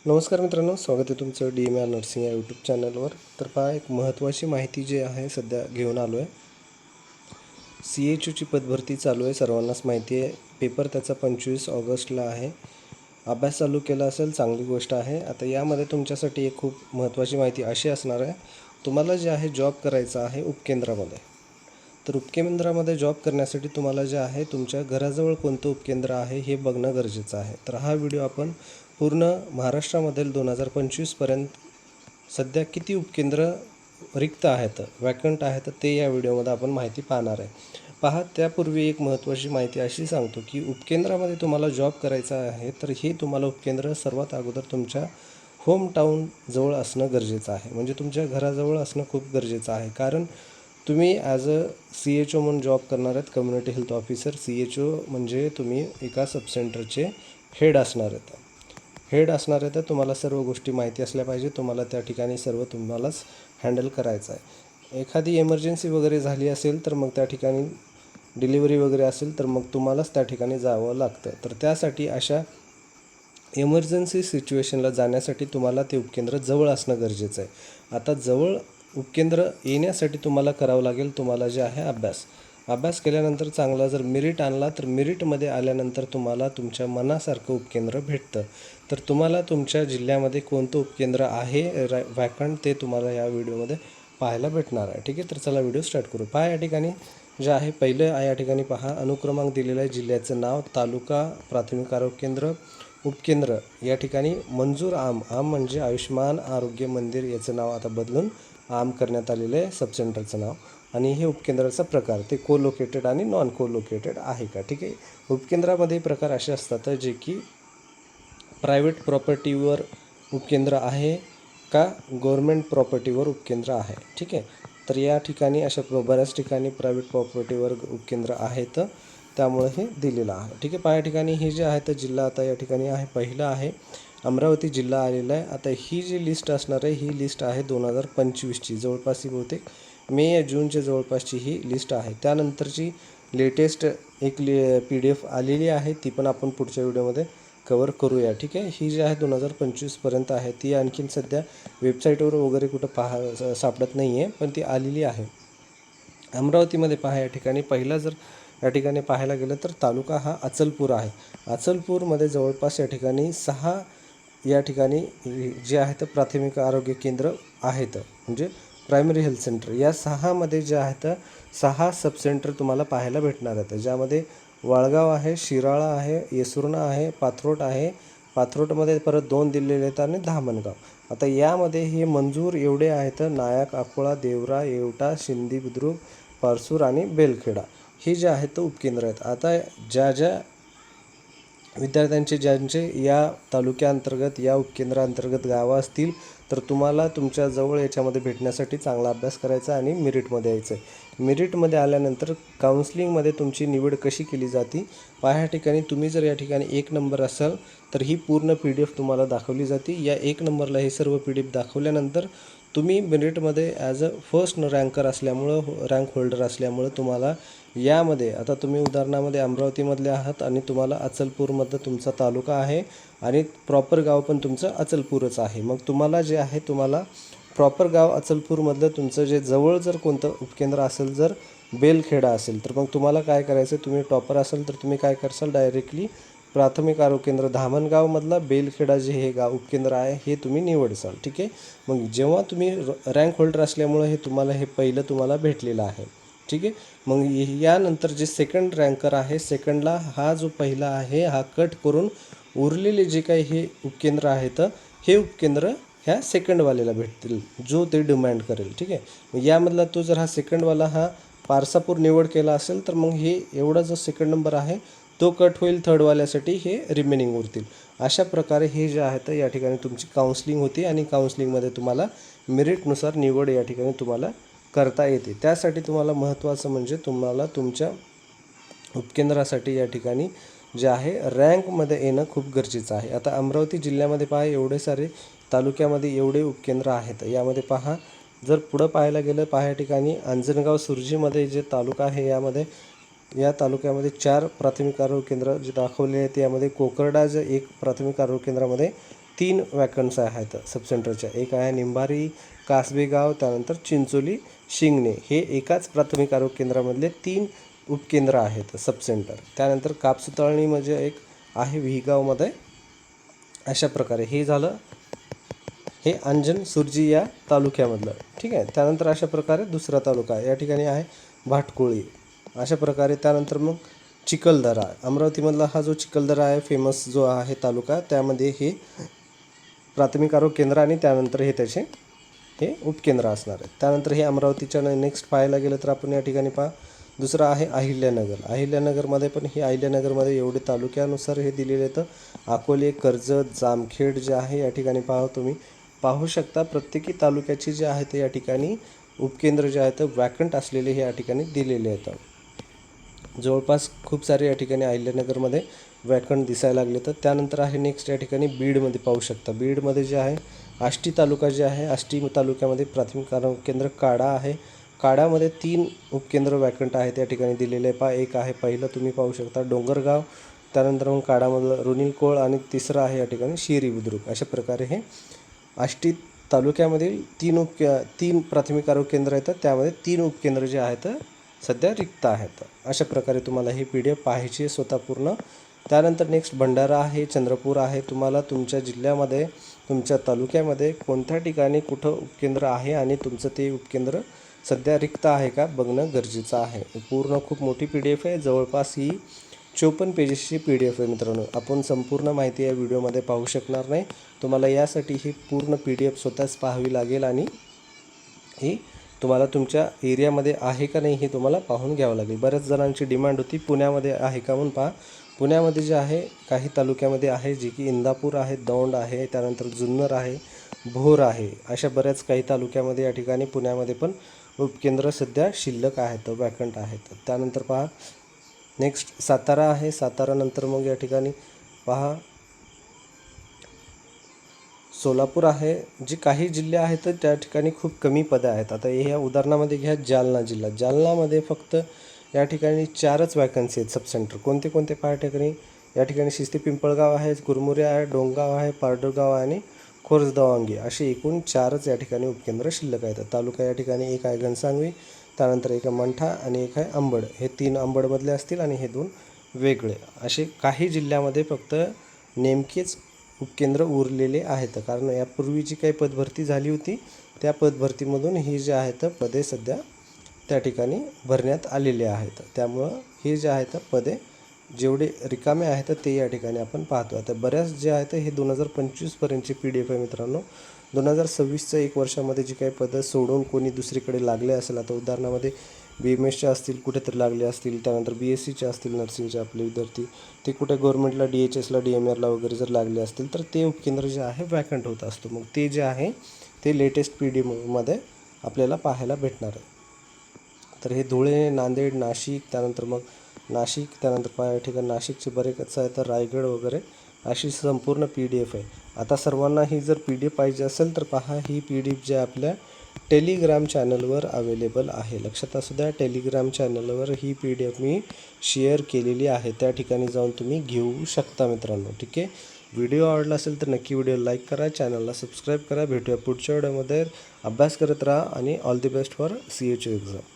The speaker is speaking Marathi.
नमस्कार मित्रांनो, स्वागत आहे तुमचं DMR नर्सिंग या यूट्यूब चॅनलवर. तर पहा, एक महत्त्वाची माहिती जी आहे सध्या घेऊन आलो आहे. CHOची पदभरती चालू आहे, सर्वांनाच माहिती आहे. पेपर त्याचा 25 ऑगस्टला आहे. अभ्यास चालू केला असेल, चांगली गोष्ट आहे. आता यामध्ये तुमच्यासाठी एक खूप महत्त्वाची माहिती अशी असणार आहे, तुम्हाला जे आहे जॉब करायचा आहे उपकेंद्रामध्ये. तर उपकेंद्रामध्ये जॉब करण्यासाठी तुम्हाला जे आहे तुमच्या घराजवळ कोणतं उपकेंद्र आहे हे बघणं गरजेचं आहे. तर हा व्हिडिओ आपण पूर्ण महाराष्ट्रामधील 2025पर्यंत सध्या किती उपकेंद्र रिक्त आहेत, वॅकंट आहेत, ते या व्हिडिओमध्ये आपण माहिती पाहणार आहे. पहा, त्यापूर्वी एक महत्त्वाची माहिती अशी सांगतो की उपकेंद्रामध्ये तुम्हाला जॉब करायचा आहे तर हे तुम्हाला उपकेंद्र सर्वात अगोदर तुमच्या होम टाऊन जवळ असणं गरजेचं आहे. म्हणजे तुमच्या घराजवळ असणं खूप गरजेचं आहे. कारण तुम्ही ॲज अ CHO म्हणून जॉब करणार आहेत, कम्युनिटी हेल्थ ऑफिसर. CHO म्हणजे तुम्ही एका सबसेंटरचे हेड असणार आहेत. तुम्हाला सर्व गोष्टी माहिती असल्या पाहिजे. तुम्हाला त्या ठिकाणी सर्व तुम्हालाच हँडल करायचं आहे. एखादी इमर्जन्सी वगैरे झाली असेल तर मग त्या ठिकाणी डिलिव्हरी वगैरे असेल तर मग तुम्हालाच त्या ठिकाणी जावं लागतं. तर त्यासाठी अशा इमर्जन्सी सिच्युएशनला जाण्यासाठी तुम्हाला ते उपकेंद्र जवळ असणं गरजेचं आहे. आता जवळ उपकेंद्र येण्यासाठी तुम्हाला करावं लागेल, तुम्हाला जे आहे अभ्यास केल्यानंतर चांगला जर मेरिट आणला तर मेरिटमध्ये आल्यानंतर तुम्हाला तुमच्या मनासारखं उपकेंद्र भेटतं. तर तुम्हाला तुमच्या जिल्ह्यामध्ये कोणतं उपकेंद्र आहे वॅकंट ते तुम्हाला या व्हिडिओमध्ये पाहायला भेटणार आहे. ठीक आहे, तर चला व्हिडिओ स्टार्ट करू. पहा, या ठिकाणी जे आहे पहिलं या ठिकाणी पहा, अनुक्रमांक दिलेला आहे, जिल्ह्याचं नाव, तालुका, प्राथमिक आरोग्य केंद्र, उपकेंद्र. या ठिकाणी मंजूर आम म्हणजे आयुष्यमान आरोग्य मंदिर याचं नाव आता बदलून आम करण्यात आलेलं आहे, सबसेंटरचं नाव. आणि हे उपकेंद्राचा प्रकार ते कोलोकेटेड आणि नॉन कोलोकेटेड आहे का. ठीक आहे, उपकेंद्रामध्ये प्रकार असे असतात जे की प्रायव्हेट प्रॉपर्टीवर उपकेंद्र आहे का गव्हर्मेंट प्रॉपर्टीवर उपकेंद्र आहे. ठीक आहे, तर या ठिकाणी अशा बऱ्याच ठिकाणी प्रायव्हेट प्रॉपर्टीवर उपकेंद्र आहेत, त्यामुळे हे दिलेलं आहे. ठीक आहे, पहा, या ठिकाणी हे जे आहे तर जिल्हा आता या ठिकाणी आहे, पहिलं आहे अमरावती जिल्हा आलेला आहे. आता ही जी लिस्ट असणार आहे ही लिस्ट आहे 2025ची, जवळपास बहुतेक मे या जूनच्या जवळपासची ही लिस्ट आहे. त्यानंतरची लेटेस्ट एक PDF आलेली आहे, ती पण आपण पुढच्या व्हिडिओमध्ये कवर करूया. ठीक आहे, ही जी आहे 2025पर्यंत आहे, ती आणखीन सध्या वेबसाईटवर वगैरे कुठं सापडत नाही आहे, पण ती आलेली आहे. अमरावतीमध्ये पहा, या ठिकाणी पहिला जर या ठिकाणी पाहायला गेलं तर तालुका हा अचलपूर आहे. अचलपूरमध्ये जवळपास या ठिकाणी 6 या ठिकाणी जे आहे तर प्राथमिक आरोग्य केंद्र आहेत, म्हणजे प्रायमरी हेल्थ सेंटर. या 6मध्ये जे आहेत 6 सबसेंटर तुम्हाला पाहायला भेटणार आहेत, ज्यामध्ये वाळगाव आहे, शिराळा आहे, येसुर्णा आहे, पाथरोट आहे. पाथरोटमध्ये परत 2 दिलेले आहेत आणि धामणगाव. आता यामध्ये हे मंजूर एवढे आहेत, नायक, अकोळा, देवरा, येवटा, शिंदी बुद्रुक, पारसूर आणि बेलखेडा हे जे आहेत उपकेंद्र आहेत. आता ज्या विद्यार्थ्यांचे ज्यांचे या तालुक्याअंतर्गत या उपकेंद्राअंतर्गत गावं असतील तर तुम्हाला तुमच्या जवळ याच्यामध्ये भेटण्यासाठी चांगला अभ्यास करायचा आणि मेरिटमध्ये यायचं आहे. मेरिटमध्ये आल्यानंतर काउन्सिलिंगमध्ये तुमची निवड कशी केली जाते. पहा, या ठिकाणी तुम्ही जर या ठिकाणी 1 नंबर असाल तर ही पूर्ण PDF तुम्हाला दाखवली जाते. या 1 नंबरला हे सर्व PDF दाखवल्यानंतर तुम्ही मेरिटमध्ये ॲज अ फर्स्ट रँकर असल्यामुळं, रँक होल्डर असल्यामुळं तुम्हाला यामध्ये आता तुम्ही उदाहरणामध्ये अमरावतीमधले आहात आणि तुम्हाला अचलपूरमधलं तुमचा तालुका आहे आणि प्रॉपर गाव पण तुमचं अचलपूरच आहे. मग तुम्हाला जे आहे तुम्हाला प्रॉपर गाव अचलपूरमधलं तुमचं जे जवळ जर कोणतं उपकेंद्र असेल, जर बेलखेडा असेल तर मग तुम्हाला काय करायचं, तुम्ही टॉपर असाल तर तुम्ही काय करसाल, डायरेक्टली प्राथमिक आरोग्य केंद्र धामणगावमधला बेलखेडा जे हे गाव उपकेंद्र आहे हे तुम्ही निवडसाल. ठीक आहे, मग जेव्हा तुम्ही रँक होल्डर असल्यामुळं हे तुम्हाला हे पहिलं तुम्हाला भेटलेलं आहे. ठीक आहे, मग यानंतर जे सेकंड रँकर आहे, सेकंडला हा जो पहिला आहे हा कट करून उरलेले जे काही हे उपकेंद्र आहेत हे उपकेंद्र ह्या सेकंडवाल्याला भेटतील, जो ते डिमांड करेल. ठीक आहे, मग यामधला तो जर हा सेकंडवाला हा पारसापूर निवड केला असेल तर मग हे एवढा जो सेकंड नंबर आहे तो कट होईल, थर्डवाल्यासाठी हे रिमेनिंग उरतील. अशा प्रकारे हे जे आहे तर या ठिकाणी तुमची काउन्सिलिंग होती आणि काउन्सिलिंगमध्ये तुम्हाला मेरिटनुसार निवड या ठिकाणी तुम्हाला करता येते. त्यासाठी तुम्हाला महत्त्वाचं म्हणजे तुम्हाला तुमच्या उपकेंद्रासाठी या ठिकाणी जे आहे रँकमध्ये येणं खूप गरजेचं आहे. आता अमरावती जिल्ह्यामध्ये पहा, एवढे सारे तालुक्यामध्ये एवढे उपकेंद्र आहेत. यामध्ये पहा, जर पुढं पाहायला गेलं, पहा या ठिकाणी अंजनगाव सुरजीमध्ये जे तालुका आहे यामध्ये या तालुक्यामध्ये 4 प्राथमिक आरोग्य केंद्र जे दाखवले आहेत. यामध्ये कोकरडा जे एक प्राथमिक आरोग्य केंद्रामध्ये 3 वॅकन्सी आहेत सब सेंटरच्या. एक आहे निंबारी, कासबेगाव, त्यानंतर चिंचोली, शिंगणे. हे एकाच प्राथमिक आरोग्य केंद्रामधले 3 उपकेंद्र आहेत सब सेंटर. त्यानंतर कापसुतळणी म्हणजे एक आहे विहीगावमध्ये. अशा प्रकारे हे झालं, हे अंजन सुर्जी या तालुक्यामधलं. ठीक आहे. त्यानंतर अशा प्रकारे दुसरा तालुका या ठिकाणी आहे भाटकोळी. अशा प्रकारे त्यानंतर मग चिखलदरा, अमरावतीमधला हा जो चिखलदरा आहे फेमस जो आहे तालुका, त्यामध्ये हे प्राथमिक आरोग्य केंद्र आणि त्यानंतर हे त्याचे हे उपकेंद्र असणार आहे. त्यानंतर हे अमरावतीच्या नेक्स्ट पाहायला गेलं तर आपण या ठिकाणी दुसरं आहे अहिल्यानगर. अहिल्यानगरमध्ये पण हे अहिल्यानगरमध्ये एवढे तालुक्यानुसार हे दिलेले आहेत. अकोले, कर्जत, जामखेड जे आहे या ठिकाणी तुम्ही पाहू शकता. प्रत्येकी तालुक्याची जे आहे ते या ठिकाणी उपकेंद्र जे आहेत वॅकंट असलेले हे या ठिकाणी दिलेले आहेत. जवळपास खूप सारे या ठिकाणी अहिल्यानगरमध्ये वॅकंट दिसायला लागले. तर त्यानंतर आहे नेक्स्ट या ठिकाणी बीडमध्ये पाहू शकता. बीडमध्ये जे आहे आष्टी तालुका जे आहे, आष्टी तालुक्यामध्ये प्राथमिक आरोग्य केंद्र काडा आहे. काडामध्ये 3 उपकेंद्र वॅकंट आहेत या ठिकाणी दिलेले आहे. एक आहे पहिलं तुम्ही पाहू शकता डोंगरगाव, त्यानंतर मग काडामधलं रुनिकोळ आणि तिसरं आहे या ठिकाणी शिरी बुद्रुक. अशा प्रकारे हे आष्टी तालुक्यामधील 3 प्राथमिक आरोग्य केंद्र आहेत. त्यामध्ये 3 उपकेंद्र जे आहेत सध्या रिक्त आहेत. अशा प्रकारे तुम्हाला ही PDF पाहायची आहे स्वतः पूर्ण. त्यानंतर नेक्स्ट भंडारा आहे, चंद्रपूर आहे. तुम्हाला तुमच्या जिल्ह्यामध्ये, तुमच्या तालुक्यामध्ये कोणत्या ठिकाणी कुठं उपकेंद्र आहे आणि तुमचं ते उपकेंद्र सध्या रिक्त आहे का बघणं गरजेचं आहे. पूर्ण खूप मोठी PDF आहे. जवळपास ही 54 पेजेसची PDF आहे मित्रांनो. आपण संपूर्ण माहिती या व्हिडिओमध्ये पाहू शकणार नाही. तुम्हाला यासाठी ही पूर्ण PDF स्वतःच पाहावी लागेल आणि ही तुम्हाला तुमच्या एरियामध्ये आहे का नाही हे तुम्हाला पाहून घ्यावं लागेल. बऱ्याच जणांची डिमांड होती पुण्यामध्ये आहे का म्हणून पहा. पुण्यामध्ये जे आहे काही तालुक्यामध्ये आहे, जे की इंदापूर आहे, दौंड आहे, त्यानंतर जुन्नर आहे, भोर आहे. अशा बऱ्याच काही तालुक्यामध्ये या ठिकाणी पुण्यामध्ये पण उपकेंद्र सध्या शिल्लक आहेत, वॅकंट आहेत. त्यानंतर पहा नेक्स्ट सातारा आहे. सातारानंतर मग या ठिकाणी पहा सोलापूर आहे. जे काही जिल्हे आहेत तर त्या ठिकाणी खूप कमी पदं आहेत. आता ह्या उदाहरणामध्ये घ्या जालना जिल्हा. जालनामध्ये फक्त या ठिकाणी 4च वॅकन्सी आहेत सब सेंटर. कोणते कोणते पहा ठिकाणी या ठिकाणी शिस्ती पिंपळगाव आहे, कुरमुरे आहे, डोंगगाव आहे, पारडुगाव आहे आणि खोर्जदवांगी असे एकूण 4च या ठिकाणी उपकेंद्र शिल्लक आहेत. तालुका या ठिकाणी एक आहे घनसांगवी, त्यानंतर एक आहे मंठा आणि एक आहे अंबड. हे 3 अंबडमधले असतील आणि हे 2 वेगळे. असे काही जिल्ह्यामध्ये फक्त नेमकेच उपकेंद्र उरलेले आहेत. कारण यापूर्वी जी काही पदभरती झाली होती त्या पदभरतीमधून ही जे आहेत पदे सध्या त्या ठिकाणी भरण्यात आलेले आहेत. त्यामुळं हे जे आहेत पदे जेवढे रिकामे आहेत ते या ठिकाणी आपण पाहतो. आता बऱ्याच जे आहेत हे 2025 पर्यंतची PDF आहे मित्रांनो. 2026चं 1 वर्षामध्ये जी काही पदं सोडून कोणी दुसरीकडे लागले असेल, आता उदाहरणामध्ये BMSच्या असतील कुठेतरी लागले असतील, त्यानंतर BSCचे असतील नर्सिंगचे आपले विद्यार्थी, ते कुठे गव्हर्नमेंटला DHSला DMRला वगैरे जर लागले असतील तर ते उपकेंद्र जे आहे वॅकंट होत असतो. मग ते जे आहे ते लेटेस्ट PDF आपल्याला पाहायला भेटणार आहे. तर हे धुळे, नांदेड, नाशिक, त्यानंतर मग नाशिक, त्यानंतर या ठिकाणी नाशिकचे बरेच आहे, तर रायगड वगैरे अशी संपूर्ण PDF आहे. आता सर्वांना ही जर PDF पाहिजे असेल तर पहा, ही PDF जी आपल्या टेलिग्राम चॅनलवर अवेलेबल आहे. लक्षात असू द्या, टेलिग्राम चॅनलवर ही PDF मी शेअर केलेली आहे. त्या ठिकाणी जाऊन तुम्ही घेऊ शकता मित्रांनो. ठीक आहे. व्हिडिओ आवडला असेल तर नक्की व्हिडिओ लाईक करा, चॅनलला सबस्क्राईब करा. भेटूया पुढच्या व्हिडिओमध्ये. अभ्यास करत राहा आणि all the best for CHO exam.